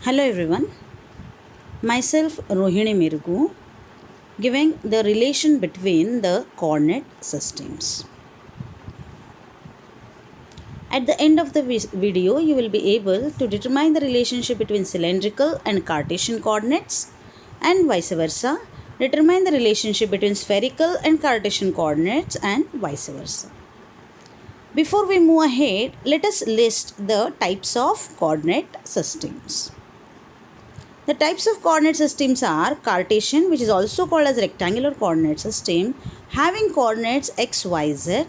Hello everyone, myself Rohini Mirugu, giving the relation between the coordinate systems. At the end of the video, you will be able to determine the relationship between cylindrical and Cartesian coordinates and vice versa, determine the relationship between spherical and Cartesian coordinates and vice versa. Before we move ahead, let us list the types of coordinate systems. The types of coordinate systems are Cartesian, which is also called as rectangular coordinate system, having coordinates x, y, z.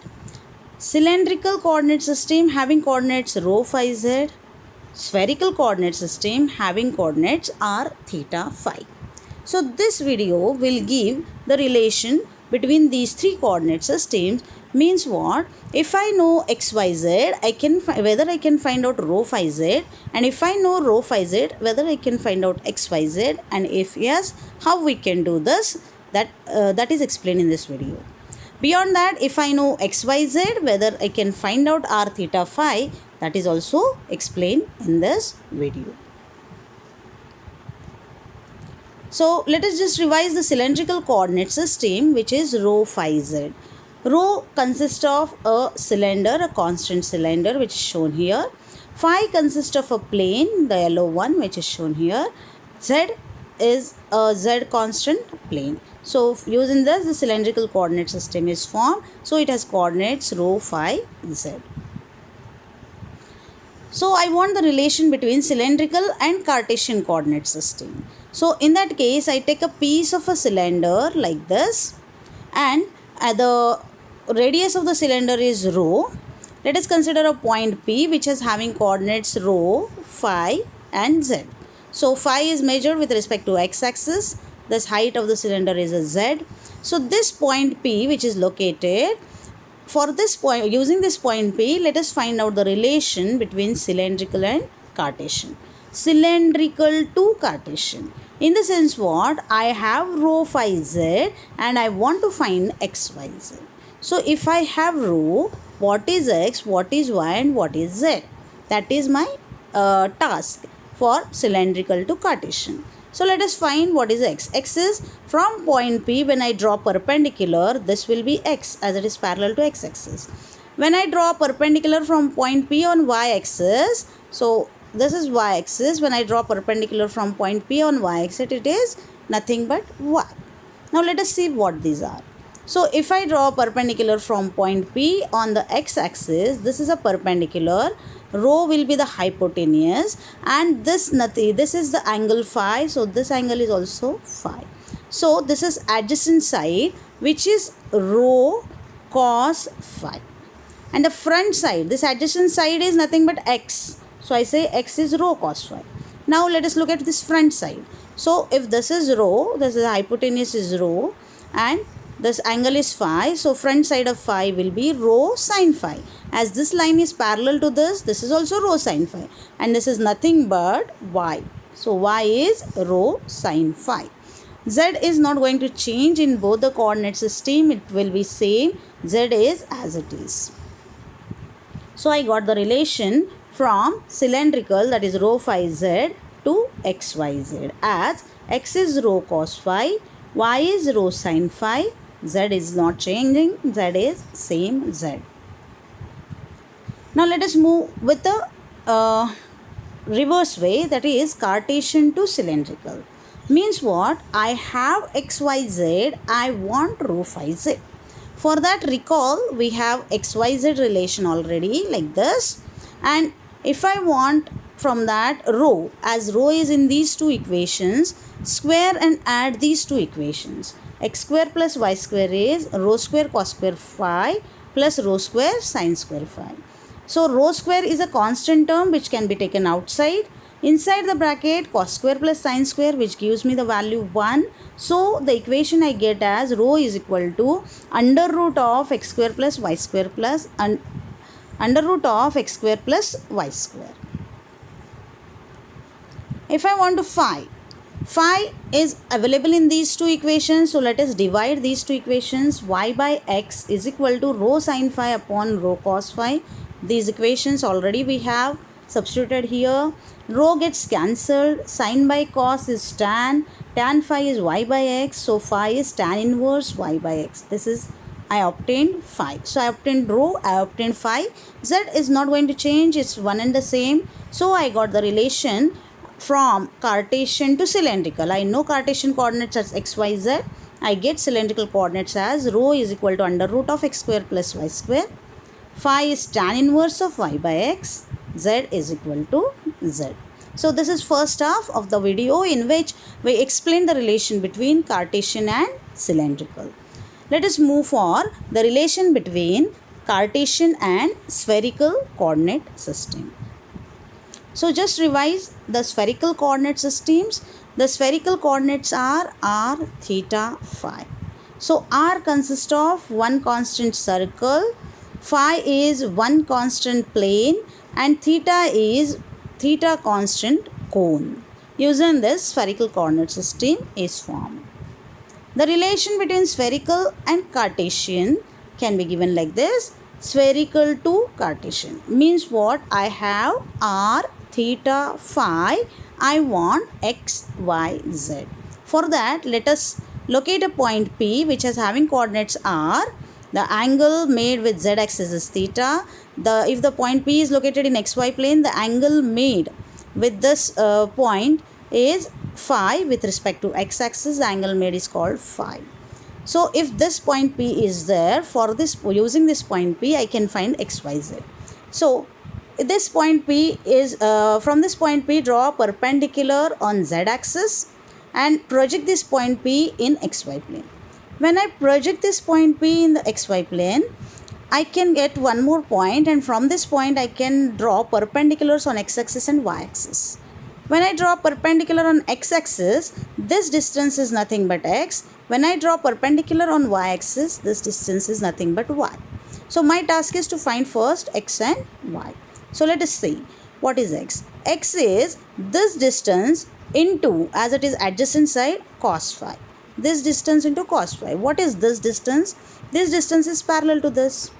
Cylindrical coordinate system having coordinates rho, phi, z. Spherical coordinate system having coordinates r, theta, phi. So this video will give the relation between these three coordinate systems. Means what? If I know xyz, I can whether I can find out rho phi z, and if I know rho phi z, whether I can find out xyz, and if yes, how we can do this, that is explained in this video. Beyond that, if I know xyz, whether I can find out r, theta, phi, that is also explained in this video. So let us just revise the cylindrical coordinate system, which is rho phi z. Rho consists of a cylinder, a constant cylinder, which is shown here. Phi consists of a plane, the yellow one, which is shown here. Z is a z constant plane. So using this, the cylindrical coordinate system is formed. So it has coordinates rho phi z. So I want the relation between cylindrical and Cartesian coordinate system. So in that case, I take a piece of a cylinder like this, and the radius of the cylinder is rho. Let us consider a point P which is having coordinates rho, phi and z. So phi is measured with respect to x-axis. This height of the cylinder is a z. So this point P, which is located, for this point, using this point P, let us find out the relation between cylindrical and Cartesian. Cylindrical to Cartesian. In the sense what? I have rho phi z and I want to find x, y, z. So if I have rho, what is x, what is y and what is z? That is my task for cylindrical to Cartesian. So let us find what is x. X is from point P, when I draw perpendicular, this will be x as it is parallel to x-axis. When I draw perpendicular from point P on y-axis, so this is y-axis. When I draw perpendicular from point P on y-axis, it is nothing but y. Now let us see what these are. So if I draw perpendicular from point P on the x-axis, this is a perpendicular, rho will be the hypotenuse, and this is the angle phi, so this angle is also phi. So this is adjacent side, which is rho cos phi, and the front side, this adjacent side is nothing but x, so I say x is rho cos phi. Now let us look at this front side. So if this is rho, this is the hypotenuse is rho, and this angle is phi, so front side of phi will be rho sin phi. As this line is parallel to this, this is also rho sin phi, and this is nothing but y. So y is rho sin phi. Z is not going to change in both the coordinate system, it will be same. Z is as it is. So I got the relation from cylindrical, that is rho phi z, to xyz, as x is rho cos phi, y is rho sin phi, z is not changing, z is same z. Now let us move with the reverse way, that is Cartesian to cylindrical. Means what? I have xyz, I want rho phi z. For that, recall, we have xyz relation already like this, and if I want from that rho, as rho is in these two equations, square and add these two equations. X square plus y square is rho square cos square phi plus rho square sin square phi. So rho square is a constant term which can be taken outside. Inside the bracket, cos square plus sin square, which gives me the value 1. So the equation I get as rho is equal to under root of x square plus y square plus under root of x square plus y square. If I want to phi is available in these two equations, so let us divide these two equations. Y by x is equal to rho sin phi upon rho cos phi. These equations already we have. substituted here. Rho gets cancelled. Sin by cos is tan. Tan phi is y by x. So phi is tan inverse y by x. This is, I obtained phi. So I obtained rho, I obtained phi. Z is not going to change. It's one and the same. So I got the relation from Cartesian to cylindrical. I know Cartesian coordinates as x, y, z. I get cylindrical coordinates as rho is equal to under root of x square plus y square. Phi is tan inverse of y by x. Z is equal to z. So this is first half of the video in which we explain the relation between Cartesian and cylindrical. Let us move for the relation between Cartesian and spherical coordinate system. So just revise the spherical coordinate systems. The spherical coordinates are r, theta, phi. So r consists of one constant circle, phi is one constant plane, and theta is theta constant cone. Using this, spherical coordinate system is formed. The relation between spherical and Cartesian can be given like this. Spherical to Cartesian means what? I have r, theta, phi. I want x, y, z. For that, let us locate a point P which is having coordinates r. The angle made with z-axis is theta. If the point P is located in xy plane, the angle made with this point is phi. With respect to x-axis, the angle made is called phi. So if this point P is there, for this, using this point P, I can find x, y, z. So this point P is, from this point P, draw a perpendicular on z-axis and project this point P in xy plane. When I project this point P in the xy plane, I can get one more point, and from this point I can draw perpendiculars on x-axis and y-axis. When I draw perpendicular on x-axis, this distance is nothing but x. When I draw perpendicular on y-axis, this distance is nothing but y. So my task is to find first x and y. So let us see what is x. X is this distance into, as it is adjacent side, cos phi. This distance into cos phi. What is this distance? This distance is parallel to this.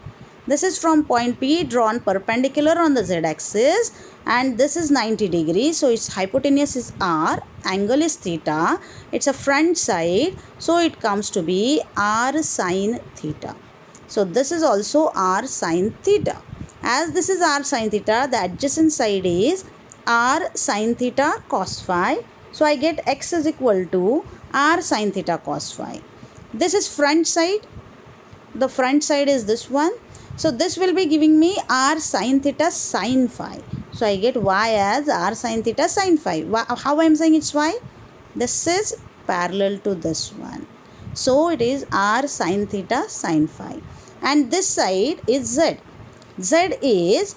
This is from point P drawn perpendicular on the z-axis, and this is 90 degrees. So its hypotenuse is r, angle is theta, it's a front side, so it comes to be r sin theta. So this is also r sin theta. As this is r sin theta, the adjacent side is r sin theta cos phi. So I get x is equal to r sin theta cos phi. This is front side. The front side is this one. So this will be giving me r sin theta sin phi. So I get y as r sin theta sin phi. How I am saying it's y? This is parallel to this one. So it is r sin theta sin phi. And this side is z. Z is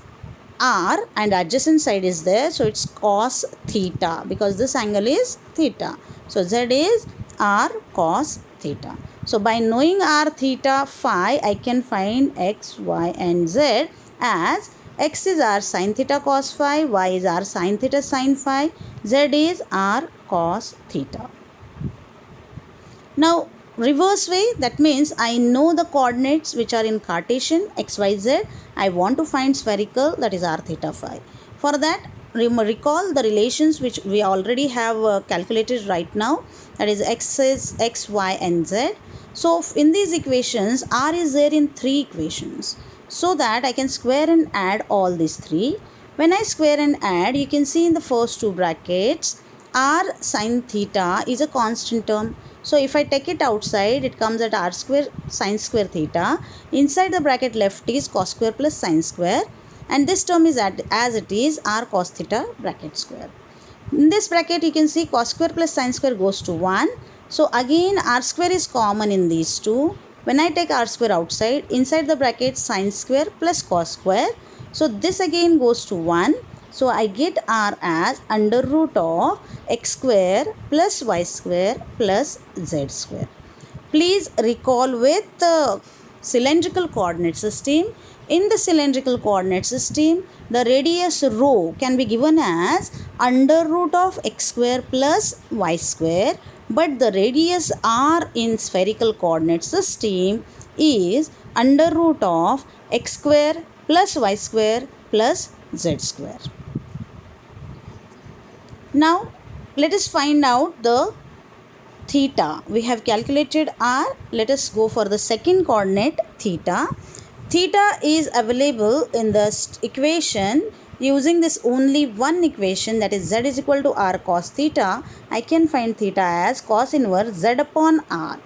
r and adjacent side is there. So it's cos theta because this angle is theta. So z is r cos theta. So by knowing r theta phi, I can find x, y and z as x is r sin theta cos phi, y is r sin theta sin phi, z is r cos theta. Now reverse way, that means I know the coordinates which are in Cartesian x, y, z. I want to find spherical, that is r theta phi. For that, recall the relations which we already have calculated right now, that is x is x, y and z. So in these equations, r is there in 3 equations, so that I can square and add all these 3. When I square and add, you can see in the first 2 brackets, r sin theta is a constant term. So if I take it outside, it comes at r square sin square theta. Inside the bracket left is cos square plus sin square. And this term is as it is r cos theta bracket square. In this bracket, you can see cos square plus sin square goes to 1. So again, r square is common in these two. When I take r square outside, inside the bracket sin square plus cos square. So this again goes to 1. So I get r as under root of x square plus y square plus z square. Please recall with the cylindrical coordinate system. In the cylindrical coordinate system, the radius rho can be given as under root of x square plus y square. But the radius r in spherical coordinate system is under root of x square plus y square plus z square. Now let us find out the theta. We have calculated r. Let us go for the second coordinate theta. Theta is available in the equation. Using this only one equation, that is z is equal to r cos theta, I can find theta as cos inverse z upon r.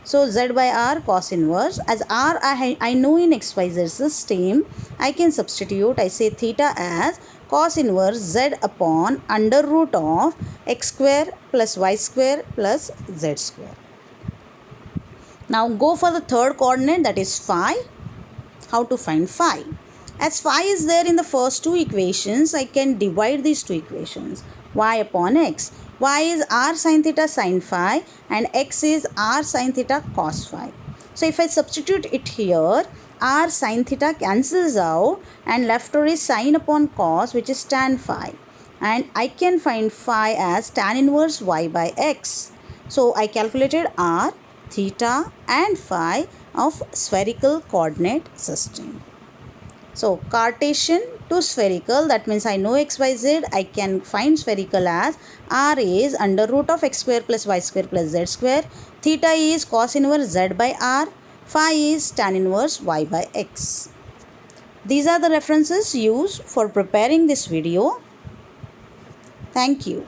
So z by r cos inverse, as r I know in xyz system, I can substitute. I say theta as cos inverse z upon under root of x square plus y square plus z square. Now go for the third coordinate, that is phi. How to find phi? As phi is there in the first two equations, I can divide these two equations. Y upon x. Y is r sin theta sin phi and x is r sin theta cos phi. So if I substitute it here, r sin theta cancels out and left over is sin upon cos, which is tan phi. And I can find phi as tan inverse y by x. So I calculated r, theta and phi of spherical coordinate system. So Cartesian to spherical, that means I know x, y, z. I can find spherical as r is under root of x square plus y square plus z square. Theta is cos inverse z by r. Phi is tan inverse y by x. These are the references used for preparing this video. Thank you.